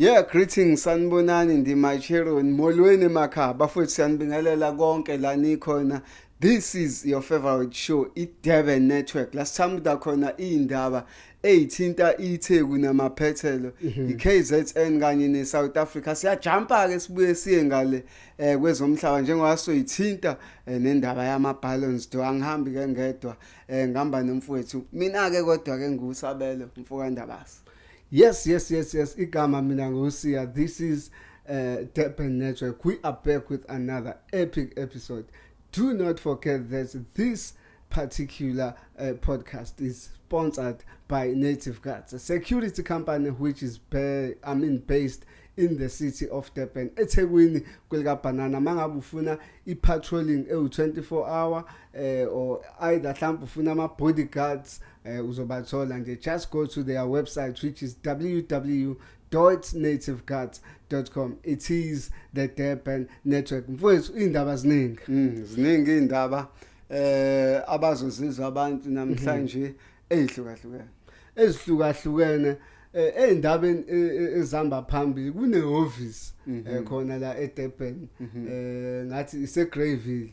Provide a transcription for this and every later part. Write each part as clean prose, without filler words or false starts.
Yeah, greetings sanibonani ndimachero molweni emakhaya bafowethu siyanibingelela konke la nikhona. This is your favorite show, iDurban Network. Last time khona indaba eyithinta iTheku namaphethelo, iKZN kanye neSouth Africa. Siyajumpa ke sibuye siye ngale kwezomhlaba njengoba soyithinta nendaba yama-balance. Do angihambi ke ngedwa ngihamba nomfowethu. Mina ke kodwa ke ngusabelo mfoka Ndabasi. Yes. Igama mina nguSiya. This is Durban Network. We are back with another epic episode. Do not forget that this particular podcast is sponsored by Native Guards, a security company which is based in the city of Durban. eThekwini kwelikaBanana mangabe ufuna i-patrolling 24 hour or either mhlawumbe ufuna ama-bodyguards uzobathola nje. Just go to their website which is www.nativeguards.com. It is the Durban Network. Mfowethu indaba ziningi. Ziningi indaba abazozizwa abantu namhlanje ezihlukahlukene endabeni ezihamba phambili kunehhovisi khona la eDurban ngathi iseGreyville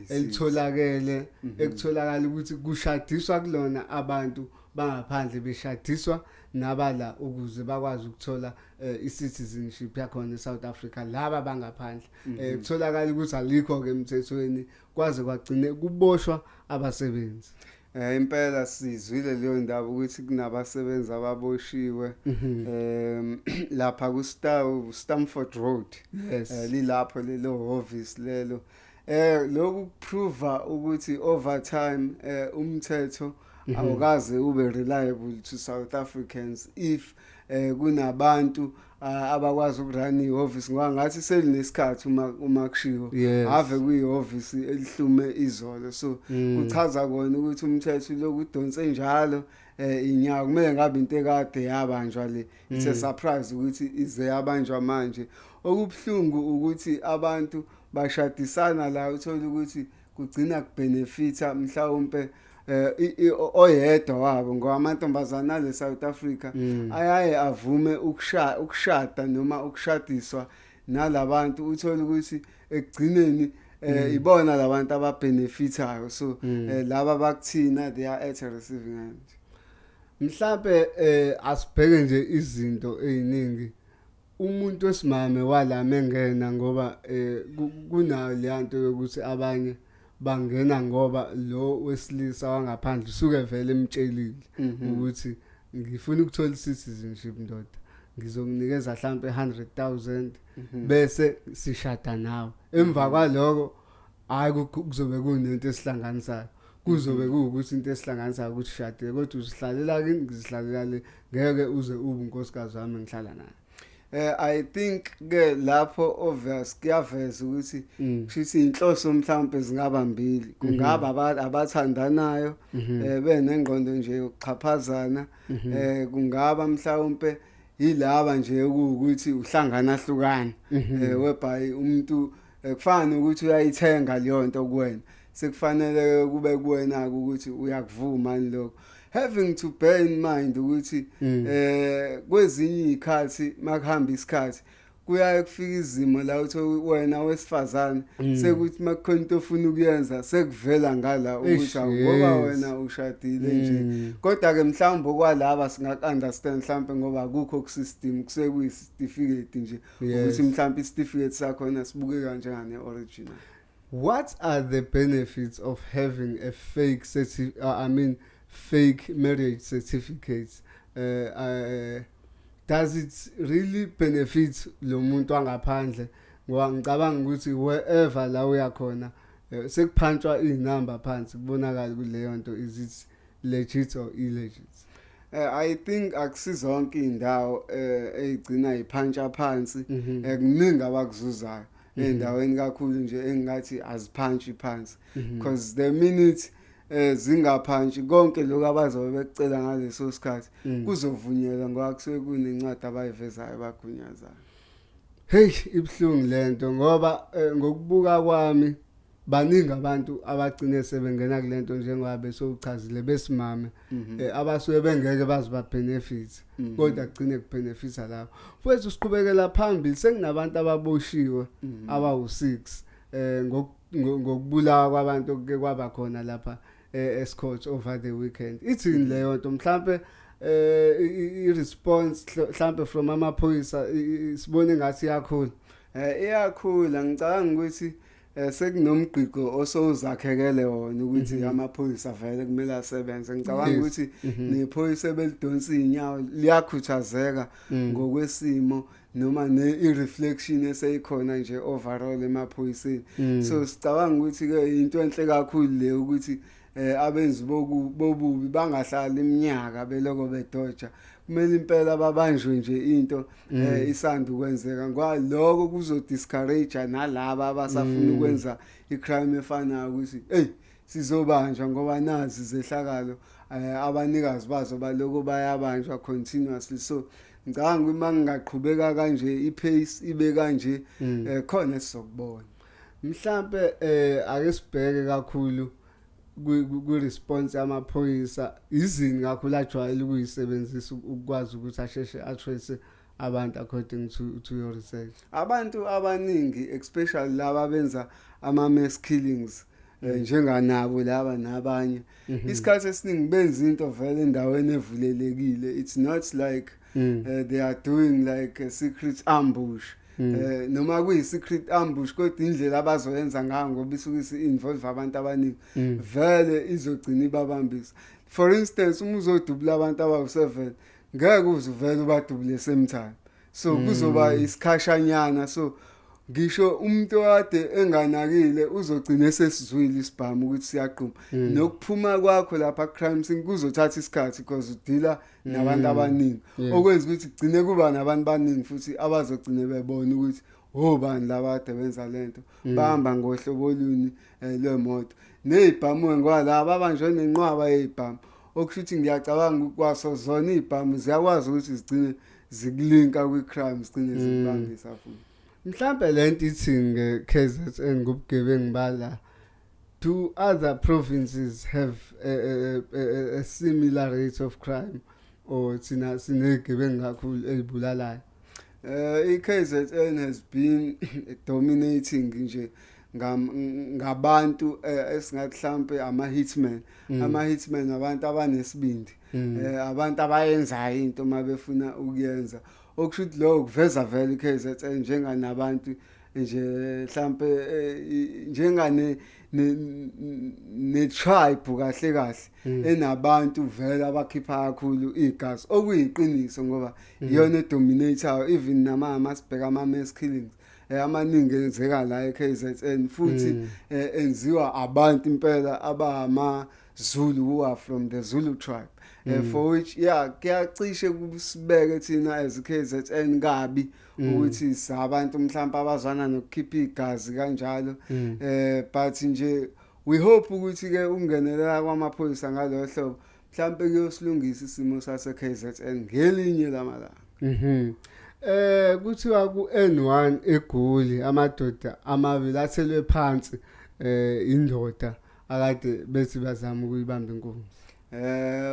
elitholakele ekutholakala ukuthi kushadiswa kulona abantu bangaphandle beshadiswa nabala ukuze bakwazi ukuthola i-citizenship yakhona eSouth Africa laba bangaphandle kutholakala ukuthi alikho ke emthethweni kwaze kwagcine kuboshwa abasebenzi. Impela sizwile leyo ndaba ukuthi kunabasebenzi ababoshiwe lapha kuStamford Road. Lilapho lelo office lelo lokhu prove ukuthi overtime umthetho awukaze ube reliable to South Africans if kunabantu abakwazi ukurun i-office ngoba ngathi selinesikhathi uma kushiwo ave kuyi-office elihlume izolo, so kuchaza kona ukuthi umthetho lokudonse njalo inyaka kumele ngabe into ekade yabanjwa le. It's a surprise ukuthi ize yabanjwa manje. Okubuhlungu ukuthi abantu bashadisana la uthola ukuthi kugcina kubenefita mhlawumbe oyedwa wabo ngoba amantombazana le South Africa ayaye avume ukushada noma ukushadiswa nalabantu uthola ukuthi ekugcineni ibona labantu ababenefitayo, so laba bakuthina they are at a receiving end. Mhlambe asibheke nje izinto eziningi umuntu wesimame walama engena ngoba kunayo leyanto yokuthi abanye bangena ngoba lo wesilisa wangaphandle usuke vele emtshelile ukuthi ngifuna ukuthola i-citizenship ndoda ngizokunikeza mhlambe 100,000 bese sishada nawe. Emva kwaloko hayi kuzobe kunento esihlanganisayo, kuzobe kuukuthi into esihlanganisayo ukuthi shade kodwa usihlalela kini ngizihlalela le ngeke uze ube unkosikazi wami ngihlala naye. I think ke lapho obvious kuyaveza ukuthi kushithi inhloso mhlawumbe zingaba mbili, kungaba abathandanayo benengqondo nje yokuxhaphazana, kungaba mhlawumbe yilaba nje ukuthi uhlangana hlukana whereby umuntu kufana ukuthi uyayithenga leyo nto kuwena, sekufanele kube kuwena ukuthi uyakuvuma lokho. Having to bear in mind ukuthi kwezinye izikhathi makuhamba isikhathi kuyaye kufika izimo la uthi wena wesifazane sekuthi makukhona into ofuna ukuyenza sekuvela ngala ukuthi ngoba wena ushadile nje, kodwa ke mhlawumbe okwalaba singaku-understand mhlawumbe ngoba akukho ku-system kusekuyi-certificate nje ukuthi mhlawumbe i-certificate sakhona sibukeka njengane original. What are the benefits of having a fake marriage certificates? Does it really benefit lo muntu angaphandle? Ngoba ngicabanga ukuthi wherever la uyakhona sekuphantshwa inamba phansi kubonakala kuleyo nto is it legit or illegit. I think akusizonke indawo ezigcina iphantsha phansi, kuningi abakuzuzayo endaweni kakhulu nje engathi aziphantshi phansi because the minute zingaphantshi konke lokho abazobe bekucela ngaleso sikhathi kuzovunyelwa ngoba kusuke kunencwadi abayivezayo bagunyazayo. Hey, ibhlungu lento ngoba ngokubuka kwami baningi abantu abagcine sebengena kulento njengoba besowuchazile besimame abasuke bengeke baziba benefits kodwa agcine kubenefita lapho futhi siqhubekela phambili sekunabantu ababoshiwe abawu6 ngokubulawa kwabantu okuke kwaba khona lapha eScotch over the weekend ithini leyo nto mhlambe i-response mhlambe from amaphoyisa sibone ngathi iyakhula iyakhula ngicabanga ukuthi sekunomgqiqo osowuzakhekele wona ukuthi amaphoyisa vele kumele asebenze ngicabanga ukuthi nephoyisa belidonsa inyawo liyakhuthazeka ngokwesimo noma ne-reflection eseyikhona nje overall emaphoyiseni so sicabanga ukuthi ke into enhle kakhulu le ukuthi abenzi bobubi bangahlala iminyaka beloko bedoja kumele impela babanjwe nje into isanda ukwenzeka kwaloko kuzodiscourage nalabo abasafuna ukwenza icrime efanayo ukuthi sizobanjwa ngoba nazi izehlakalo abanikazi bazo baloko bayabanjwa continuously so ngicabanga uma ngingaqhubeka kanje ipace ibe kanje khona sizokubona mhlambe ake sibheke kakhulu ku-response yamaphoyisa izini kakhulu ajwayele ukuyisebenzisa ukwazi ukuthi asheshe atrace abantu according to your research abantu abaningi especially laba benza ama-mass killings njenganabo laba nabanye isikhathi esiningi benza into vele endaweni evulelekile it's not like they are doing like a secret ambush noma kuyi-secret ambush kodwa indlela abazoyenza ngayo ngoba isuke involve abantu abaningi vele izogcina ibabambisa for instance uma uzodubula abantu abawu7 ngeke uzuvele ubadubule same time so kuzoba isikhashanyana so ngisho umuntu ade enganakile uzogcina sesizwile isibhamu ukuthi siyaqhuma nokuphuma kwakho lapha crime scene kuzothatha isikhathi because udila nabantu abaningi okwenza ukuthi kugcine kuba nabantu abaningi futhi abazogcina bebona ukuthi obani laba ade benza lento bahamba ngohlobo oluni lwemoto nezibhamu ngwalaba abanjwe nenqwaba yezibhamu okushuthi ngiyacabanga ukwaso zona izibhamu ziyakwazi ukuthi zigcine zikulinka kwicrime zigcine zibambisa futhi mhlambe lento ithini KZN ngobugebengu bala do other provinces have a similar rate of crime or thina sinegebengu kakhulu ezibulalayo iKZN has been dominating nje ngabantu esingathi mhlambe ama-hitmen abantu abanesibindi abantu abayenzayo into mabefuna ukuyenza okushuthi lo kuveza vele iKZN njenganabantu nje mhlambe njengane ne-tribe kahle enabantu vele abakhipha kakhulu igazi okuyiqiniso ngoba iyona edominator even masibheka ama-mass killings amaningi enzeka la eKZN futhi enziwa abantu impela abama-Zulu who are from the Zulu tribe for which kuyacishe kusibeke thina as KZN kabi ukuthi sabantu mhlawumbe abazwana nokukhipha igazi kanjalo but nje we hope ukuthi ke ungenelela kwamaphoyisa ngalo hlobo mhlawumbe kuyosilungisa isimo sase KZN ngelinye lamalanga kuthiwa ku N1 eGoli amadoda amabili athelwe phansi indoda akade bethi bazama ukuyibamba inkunzi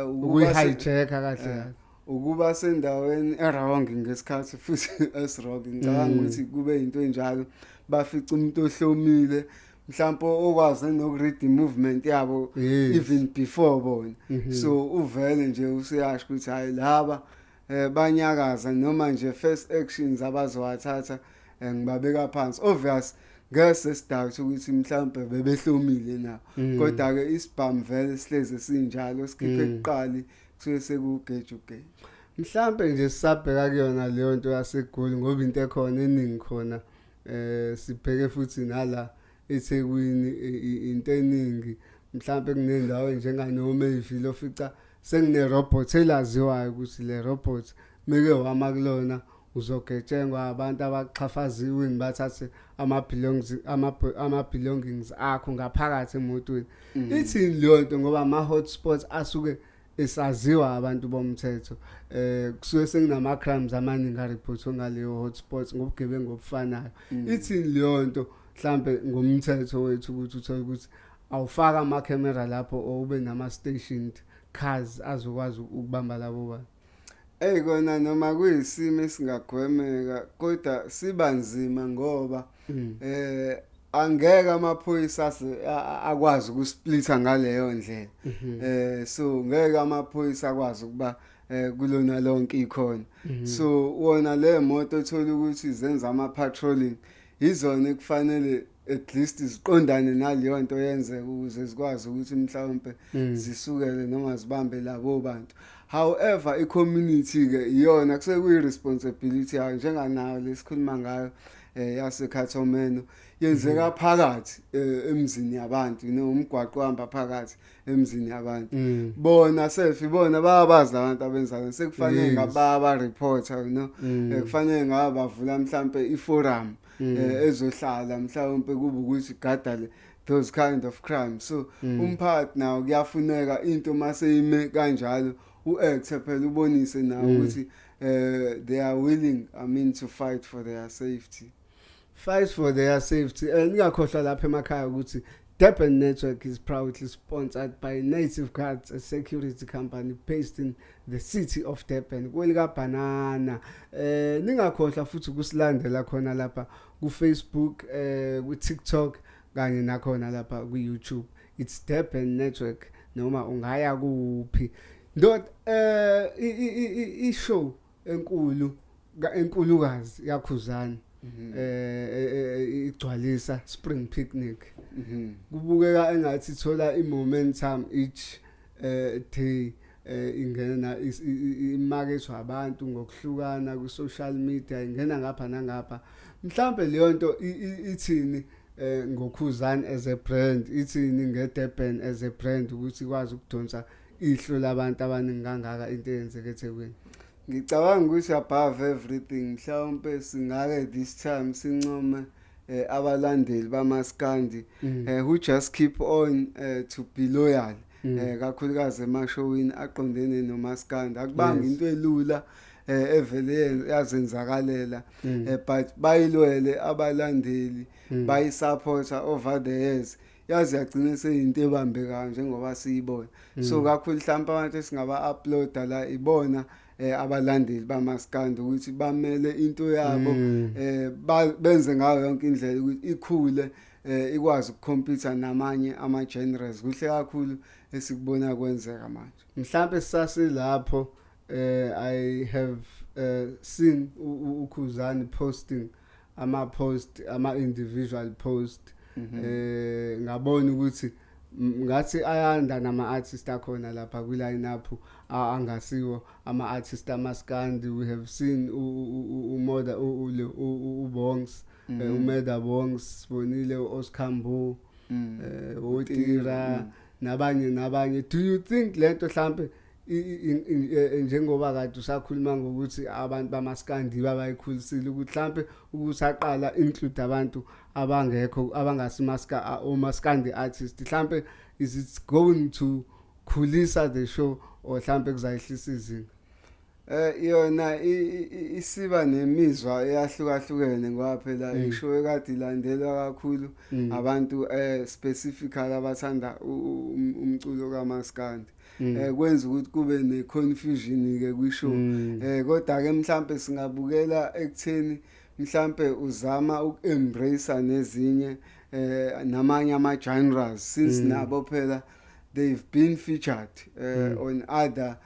ukuyi-hijack kahle ukuba sendaweni errong ngesikhathi futhi eswrong ngicabanga ukuthi kube into enjalo bafica umuntu ohlomile mhlawumbe okwazi nokuread movement yabo even before bona so uvele nje usiyasho ukuthi hayi laba banyakaza noma nje first actions abazowathatha ngibabeka phansi obvious ngese sidoubt ukuthi mhlawumbe bebehlomile na kodwa ke isibhamu vele sihleze sinjalo sikhiphe ekuqali kusuke sekugeja mhlawumbe nje sisabheka kuyona leyo nto yaseGoli ngoba into ekhona eningi khona sibheke futhi nala eThekwini into eningi mhlawumbe kunendawo njengaNomayville ofica sengine robot elaziwayo ukuthi le robot meke wama kulona uzogetshengwa abantu abaxhafaziwe bathathe ama belongings akho ngaphakathi emotweni ithini leyo nto ngoba ama hotspots asuke esaziwa abantu bomthetho kusuke senginama crimes amaningi areportwe ngaleyo hotspots ngobugebengu obufanayo ithini leyo nto mhlambe ngomthetho wethu ukuthi uthola ukuthi awufaka ama camera lapho or ube nama stationed cars azokwazi ukubamba labo bantu. Kona noma kuyisimo esingagwemeka kodwa sibanzima ngoba angeke amaphoyisa akwazi ukusplitha ngaleyo ndlela. So ngeke amaphoyisa akwazi ukuba kulona lonke ikhona. So wona le moto ethola ukuthi zenza ama patrolling izona ekufanele at least ziqondane naleyo nto yenzeka ukuze zikwazi ukuthi mhlawumbe zisukele noma zibambe labo bantu. However, i-community ke iyona kusekuyi responsibility yayo njenganayo lesikhuluma ngayo yaseKhathomeno yenzeka phakathi emzini yabantu, umgwaqo ohamba phakathi emzini yabantu. Bona ibona bayabazi labantu abenzayo sekufanele ngaba reporter, kufanele ngaba bavula mhlambe iforum ezohlala mhlawumbe kube ukuthi gadale those kind of crimes. So umphakathi nawo kuyafuneka into maseyime kanjalo u-act phela ubonise nawo ukuthi they are willing, to fight for their safety. Fight for their safety. Ngakhohlwa lapha emakhaya ukuthi Durban Network is proudly sponsored by Native Guards, a security company based in the city of Durban. Kwelika banana. Ningakhohlwa futhi ukusilandela khona lapha ku Facebook, ku TikTok kanye nakhona lapha ku YouTube. It's Durban Network noma ungaya kuphi. Ndot I-show enkulukazi yakhuzana igcwalisa spring picnic. Kubukeka engathi thola i-momentum each day ingena imakethwa abantu ngokuhlukana ku social media ingena ngapha nangapha. Mhlambe leyo nto ithini ngokhuzana as a brand, ithini ngeDurban as a brand ukuthi ikwazi ukudonsa ihlo labantu abaningi kangaka into eyenzeke eThekwini. Ngicabanga ukuthi above everything mhlawumbe singake this time sincome abalandeli bamaskandi who just keep on to be loyal kakhulukazi emashowini aqondene nomaskandi akubanga into elula evele yazenzakalela but bayilwele abalandeli bayisupporta over the years yazi yagcina seyinto ebambekayo njengoba siyibona. So kakhulu mhlawumbe abantu esingaba uploada la ibona abalandeli bamaskandi ukuthi bamele into yabo benze ngayo yonke indlela ukuthi ikhule ikwazi ukucompete namanye ama genres. Kuhle kakhulu esikubona kwenzeka manje. Mhlambe sasilapho I have seen ukhuzani posting ama individual post ngabona ukuthi ngathi ayanda nama artists akhona lapha kwi line up angasiwo ama artists amaskandi. We have seen uModa uBongs uMeda Bongs, bonile uOskambo uTira nabanye. Do you think lento mhlambe njengoba kade usakhuluma ngokuthi abantu bamaskandi babayikhulisile ukuthi mhlambe ukusaqala include abantu abangekho abangasimaska omaskandi artist mhlambe is it going to khulisa the show or mhlambe kuzayihlisa izinga? Yona isiba nemizwa eyahlukahlukene ngoba phela ishow ekade ilandelwa kakhulu abantu specifically abathanda umculo kaMaskandi. Kwenza ukuthi kube ne confusion ke kwishow. Kodwa ke mhlambe singabukela ekutheni mhlambe uzama ukuembrace nezinye namanye ama genres since nabo phela they've been featured on other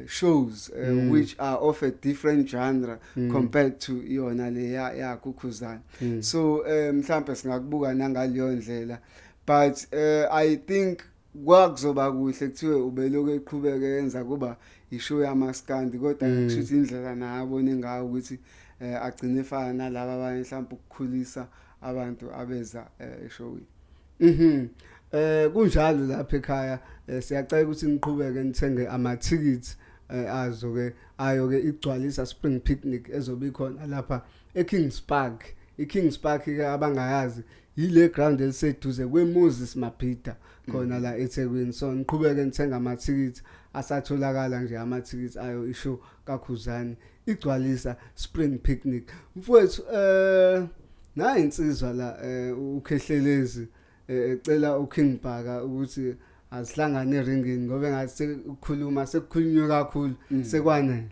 shows which are of a different genre compared to yona le yakukhuzana. So mhlambe singakubuka nangaleyo ndlela, but I think kwakuzoba kuhle kuthiwe ubeloko eqhubeka yenza kuba ishow yamaskandi kodwa ngisho indlela nayabona ngayo ukuthi agcine efana nalabo abanye mhlawumbe ukukhulisa abantu abeza eshowini. Kunjalo lapha ekhaya siyacela ukuthi niqhubeke nithenge ama-tickets azo ke ayo ke igcwalisa spring picnic ezoba ikhona lapha eKings Park. iKings Park ke abangayazi yile ground eliseduze kweMoses Mabhida khona la eThekwini. So niqhubeke nithenga ama-tickets asatholakala nje ama-tickets ayo ishow kakhuzani igcwalisa spring picnic. Mfowethu na insizwa la ukhehlelezi ecela uKing Bhaka ukuthi asihlangane eringini ngoba engathi sekukhuluma sekukhulunywe kakhulu sekwanele.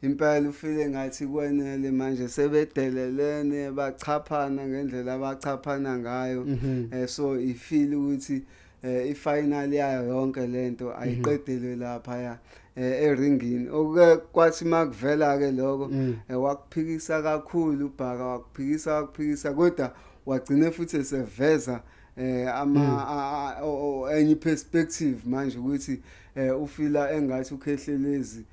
Impela ufile ngathi kwenele manje sebedelelene bachaphana ngendlela abachaphana ngayo so ifeel ukuthi ifinal yayo yonke lento ayiqedelwe lapha ya eringini okuke kwathi makuvela ke lokho wakuphikisa kakhulu uBhaka wakuphikisa kodwa wagcina futhi seveza enye perspective manje ukuthi ufila engathi ukhehlelezi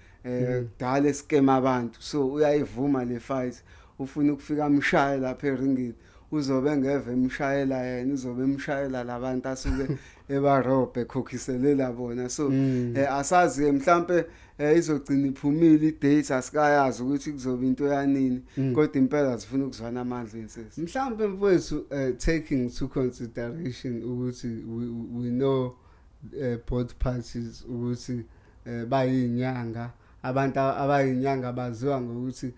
dala eskema abantu so uyayivuma le fight ufuna ukufika amshaye lapha eringini uzobe ngeve emshayela yena uzobe emshayela labantu asuke ebarobhe ekhokhiselela bona so asazi mhlambe izogcina iphumile idate asikayazi ukuthi kuzoba into yanini kodwa impela sifuna ukuzwana amandla insisi mhlambe mfowethu taking into consideration ukuthi we know both parties ukuthi bayinyanga abantu abayinyanga baziwa ngokuthi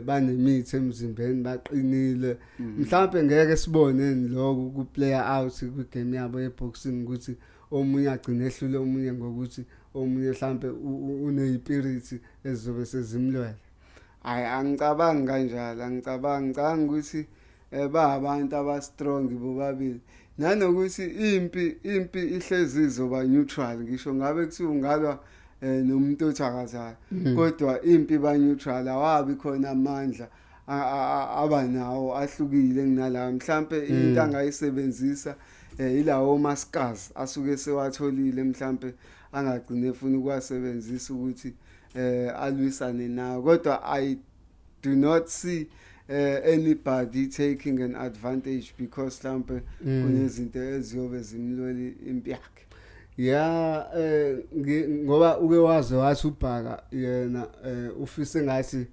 banemithi emzimbeni baqinile mhlawumbe ngeke sibone lokho ku player out ku game yabo yeboxing ukuthi omunye agcine ehlule omunye ngokuthi omunye mhlawumbe uneyipirit ezizobe sezimlwele. Angicabangi kanjalo ngicabanga ukuthi abantu aba strong bobabili nanokuthi impi ihlezi izoba neutral ngisho ngabe kuthi ungalwa nomuntu othakazayo kodwa impi ba neutral awabi khona amandla abanawo ahlukile kunala mhlambe into angayisebenzisa ilawo maskazi asuke sewatholile mhlambe angagcine efuna ukwasebenzisa ukuthi alwisane nawo kodwa I do not see anybody taking an advantage because mhlambe kunezinto eziyobe zimlwela impi yakhe. Yeah ngoba uke wazi wathi uBhaka yena ufise ngathi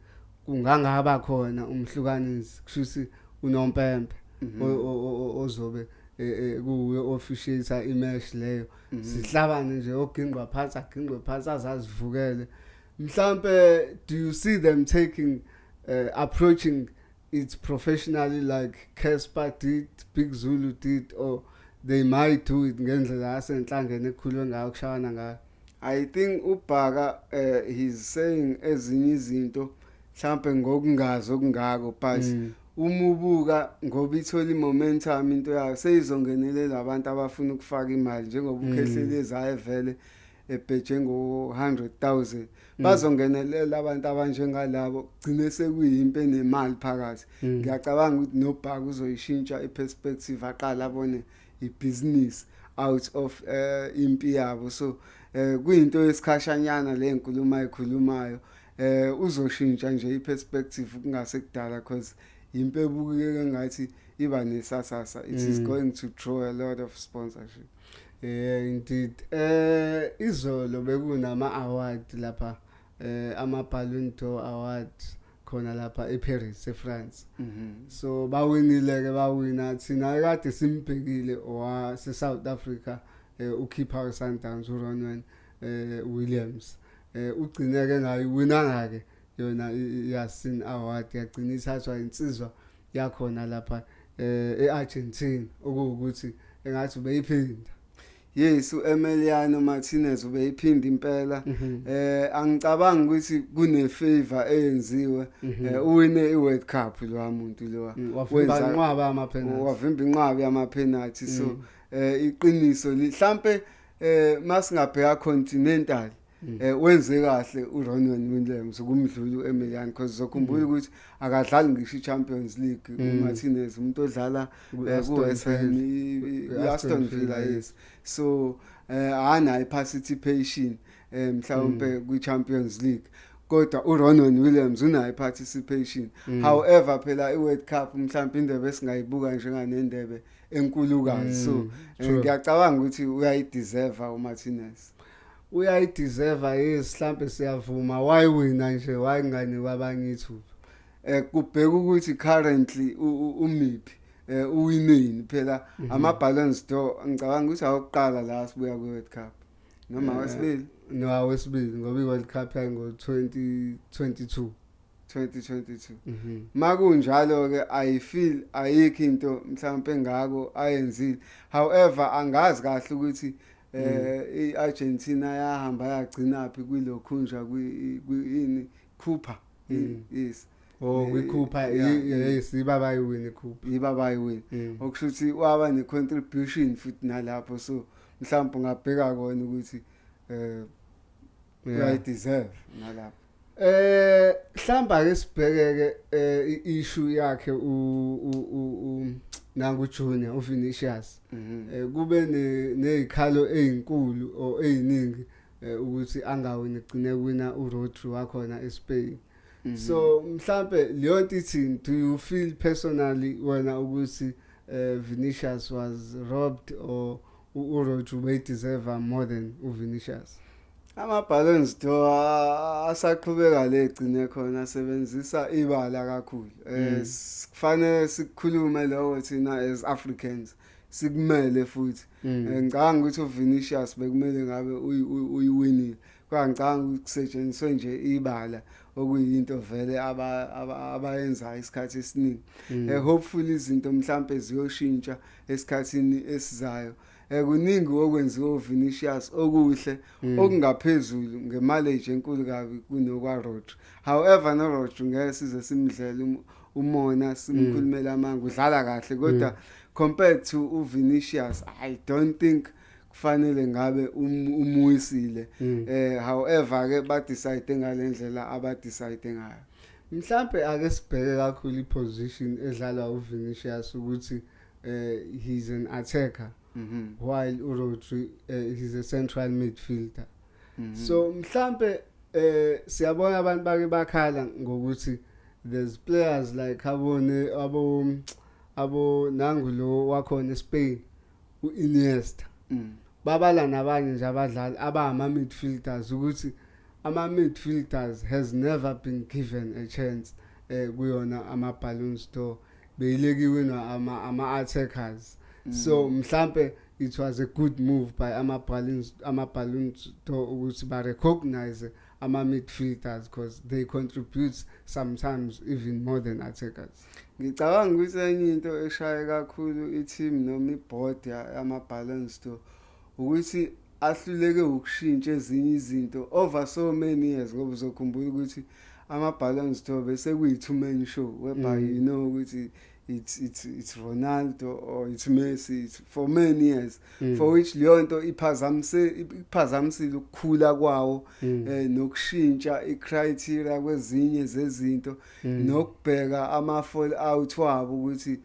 kungangaba khona umhlukanisi kushuthi unompempe ozobe kuwe officiate imatch leyo sihlabane nje ogingqwa phansi azazivukele mhlambe do you see them taking approaching it professionally like Casper did, Big Zulu did, or they might do it ngendlela yasenhlangene ekukhulwe ngayo kushawana ngayo? I think uBhaka he's saying ezinye izinto mhlambe ngokungazi okungako but umubuka ngoba ithola momentum into yayo seyizongenelela abantu abafuna ukufaka imali njengoba uKhehlelezi ayevele ebheje ngo100,000 bazongenelela abantu abanjengalabo gcine sekuyimpi enemali phakathi ngiyacabanga ukuthi noBhaka uzoyishintsha iperspective aqala abone ibusiness out of impi yabo so kuyinto yesikhashanyana le nkulumo ayikhulumayo uzoshintsha nje iperspective kungase kudala because impi ebukeke ngathi iba nesasasa it is going to draw a lot of sponsorship. Indeed izolo bekunama award lapha ama Ballon d'Or award khona lapha eParis eFrance so bawinile bawina thina kade simbhekile owase South Africa uKeeper Sundowns uRonwen Williams ugcineke ngayiwinanga ke yona yasin award yagcina ithathwa insizwa yakhona lapha eArgentina okuwukuthi engathi ubeyiphinda. Yes uEmiliano Martinez ubeyiphinda impela angicabangi ukuthi kune favor eyenziwe uwine iWorld Cup lo muntu lo wavimba inqwaba yama-penalty so iqiniso mhlambe masingabheka continental wenze kahle uRonwen Williams ukumdlula uEmiliano because zokhumbula ukuthi akadlali ngisho iChampions League uMartinez umuntu odlala kuAston Villa yes so ana participation mhlawumbe kwiChampions League kodwa uRonwen Williams unayo participation however phela iWorld Cup mhlawumbe indebe esingayibuka njenganendebe enkulukazi so ngiyacabanga ukuthi uyayideserve uMartinez. Uyayideserve yes mhlambe siyavuma why wina nje why ngani kwabanye ithuba kubheka ukuthi currently umiphi uwinini phela ama Ballon d'Or ngicabanga ukuthi awuqala la sibuya kwiWorld Cup noma wesibili no wesibili ngoba iWorld Cup yango 2022 2022 makunjalo ke I feel ayikho into mhlawumbe engako ayenzile. However angazi kahle ukuthi iArgentina yahamba yagcina phi kwilokhunja kwini Cooper yes kwiCooper yes ibabayiwini Cooper ibabayiwini okushuthi waba necontribution futhi nalapho so mhlawumbe ngabheka kona ukuthi I deserve nalapho hlamba ke sibheke ke issue yakhe nangu Junior uVinicius kube nezikhalo ezinkulu o eziningi ukuthi angawini igcine wina uRodri wakhona eSpain. So mhlambe leyo nto ithini, do you feel personally wena ukuthi Vinicius was robbed or uRodri may deserve more than uVinicius? Ama-Ballons d'Or asaqhubeka legcine khona asebenzisa ibala kakhulu. Kufanele sikhulume lokho thina as Africans sikumele futhi. Ngicabanga ukuthi uVinicius bekumele ngabe uyiwinile. Ngicabanga ukuthi kusetshenziswe nje ibala okuyinto vele abayenza isikhathi esiningi. Hopefully izinto mhlambe ziyoshintsha esikhathini esizayo. Kuningi okwenziwa uVinicius okuhle okungaphezulu ngemali enkulu kabi kunokwa Rodri. However no Rodri ngeke size simdlele umona simkhulumela amanga udlala kahle kodwa compared to uVinicius I don't think kufanele ngabe umuyisile. However ke ba decide ngalendlela aba decide ngayo. Mhlambe ake sibheke kakhulu iposition edlalwa uVinicius ukuthi he's an attacker. While uRodri he's a central midfielder. So mhlambe siyabona abantu bake bakhala ngokuthi there's players like abo nangulo wakhona eSpain uIniesta. Babala nabanye nje abadlali abama midfielders ukuthi ama midfielders has never been given a chance kuyona ama-Ballons d'Or beyilekiwe ama attackers. So mhlambe it was a good move by ama-Ballons d'Or ukuthi ba recognize ama midfielders because they contribute sometimes even more than attackers. Ngicabanga ukuthi enye into eshaye kakhulu i-team noma i-board yama-Ballons d'Or ukuthi ahluleke ukushintsha ezinye izinto over so many years ngoba uzokhumbula ukuthi ama-Ballons d'Or bese kuyi-two man show whereby you know ukuthi it's Ronaldo or it's Messi for many years for which leyo nto iphazamisile ukukhula kwawo nokushintsha icriteria kwezinye zezinto nokubheka ama-fall out wabo ukuthi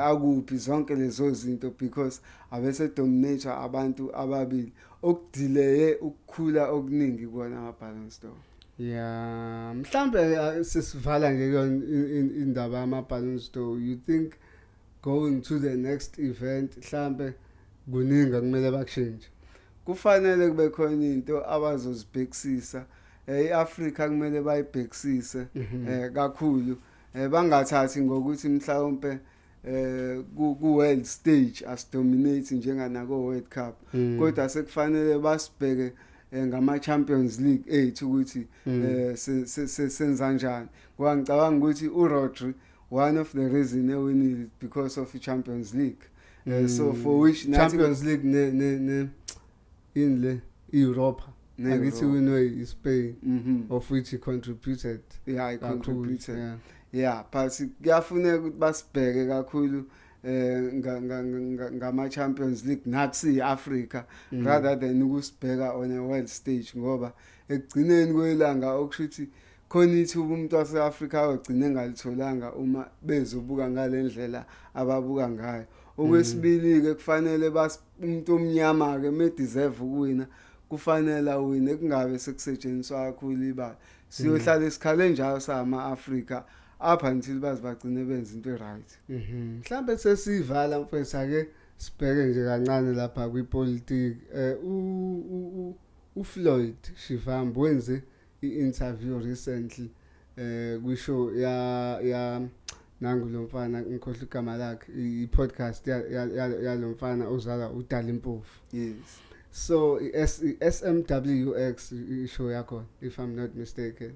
akuphi zonke lezo zinto because abese dominate abantu ababili okudelay ukukhula okuningi kona ama-Ballons d'Or. Yeah, mhlambe sesivala nje indaba yama-Ballons d'Or. You think going to the next event mhlambe kuningi kumele bakushintshe? Kufanele kube khona into abazozibhekisisa iAfrica kumele bayibhekisise kakhulu bangathathi ngokuthi mhlawumbe ku world stage as dominate njenganako World Cup kodwa sekufanele basibheke ngama Champions League ethu ukuthi senza kanjani. Ngoba ngicabanga ukuthi uRodri one of the reason ewinile because of the Champions League. So for which Champions League ne in le Europa akithi winwe iSpain of which he contributed. Yeah, he contributed. Yeah, but kuyafuneka ukuthi basibheke kakhulu ngama Champions League nathi Africa rather than ukusibheka on a world stage ngoba ekugcineni kwelanga okushuthi khona ithuba umuntu waseAfrica ogcine ngalitholanga uma bezobuka ngalendlela ababuka ngayo. Okwesibili ke kufanele umuntu omnyama ke me deserve ukuwina kufanele awine kungabe sekusetshenziswa kakhulu ibala. Siyohlala isikhale njalo sama Africa up until bazibagcine benza into right. Mhlambe sesivala mfethu ke sibheke nje kancane lapha kwipolitiki. uFloyd Shivambu wenze i-interview recently kwishow ya nangu lo mfana ngikhohle igama lakhe i-podcast yalo mfana ozala uDali Mpofu. Yes. So SMWX ishow yakho if I'm not mistaken.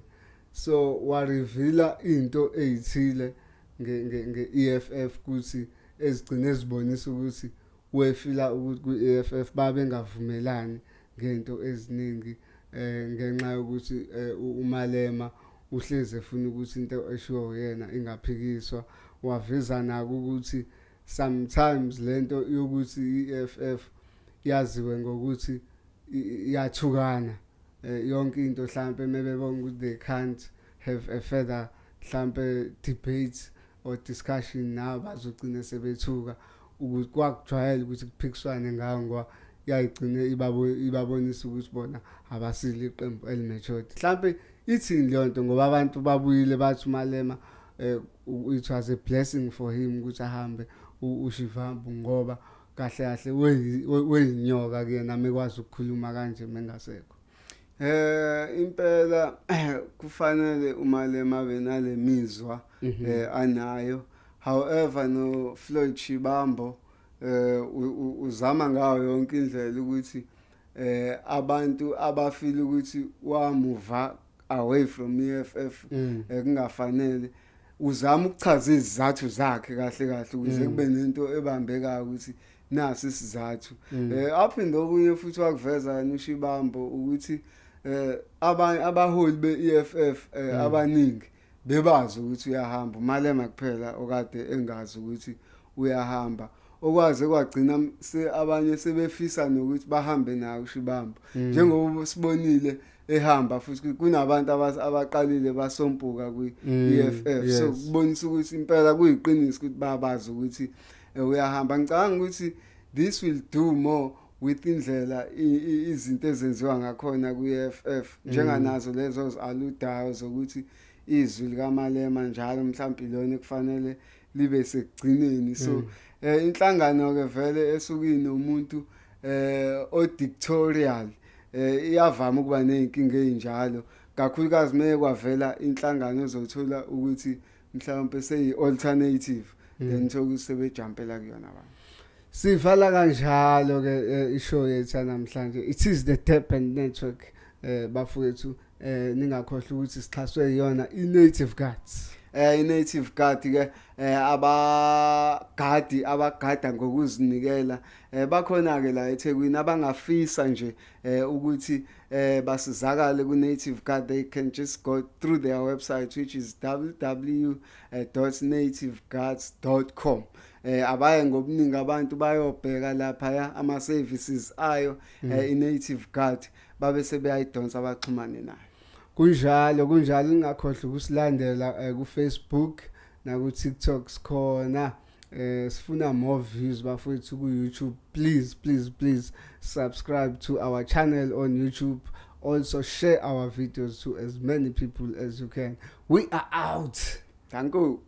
so wa reveala into ezithile nge EFF kuthi ezigcine ezibonisa ukuthi wefila ukuthi ku EFF babe ngavumelani ngento eziningi ngenxa yokuthi uMalema uhleze efuna ukuthi into eshiwo uyena ingaphikiswa waveza nako ukuthi sometimes lento yokuthi iEFF yaziwe ngokuthi iyathukana yonke into mhlambe mebebona ukuthi they can't have a further mhlambe debate or discussion now bazogcina sebethuka ukuthi kwakujwayele ukuthi kuphikiswane ngayo ngoba yayigcine ibabonisa ukuthi bona abasile iqembu elimajority mhlambe ithini leyo nto ngoba abantu babuyile bathi uMalema it was a blessing for him ukuthi ahambe uShivambu ngoba kahle kahle weyinyoka kuyena mekwazi ukukhuluma kanje mengasekho impela kufanele uMalema benale mizwa anayo however no Floyd Shivambu uzama ngayo yonke indlela ukuthi abantu abafila ukuthi wamuva away from EFF kungafanele uzama ukuchaza izizathu zakhe kahle kahle ukuze kube nento ebambekayo ukuthi nasi isizathu aphinde okunye futhi wakuveza uShivambu ukuthi abaholi beEFF abaningi bebazi ukuthi uyahamba uMalema kuphela okade engazi ukuthi uyahamba okwaze kwagcina abanye sebefisa nokuthi bahambe nayo uShivambu njengoba sibonile ehamba futhi kunabantu abaqalile basompuka kwi-EFF so kubonisa ukuthi impela kuyiqiniso ukuthi babazi ukuthi uyahamba ngicabanga ukuthi this will do more with indlela izinto ezenziwa ngakhona kwi-EFF njenganazo lezo aludayo zokuthi izwi likaMalema njalo mhlawumbe lona kufanele libe sekugcineni so inhlangano ke vele esukini umuntu odictatorial iyavama ukuba nezinkinga ezinjalo kakhulukazi mekwavela inhlangano ezothola ukuthi mhlawumbe seyi alternative then sokuthi sebejumpela kuyona abantu sivala kanjalo ke ishow yethu namhlanje it is the Durban network bafowethu ningakhohlwa ukuthi sixhaswe yona iNative Guards iNative Guard ke abagada ngokuzinikela bakhona ke la eThekwini abangafisa nje ukuthi basizakale kuNative Guard they can just go through their website which is www.nativeguards.com abaye ngobuningi abantu bayobheka lapha ama services ayo iNative Guard babe sebeyayidonsa abaxhumane nayo kunjalo ngingakhohlwa ukusilandela ku Facebook na ku TikTok sikhona sifuna more views bafowethu ku YouTube please subscribe to our channel on YouTube also share our videos to as many people as you can we are out thank you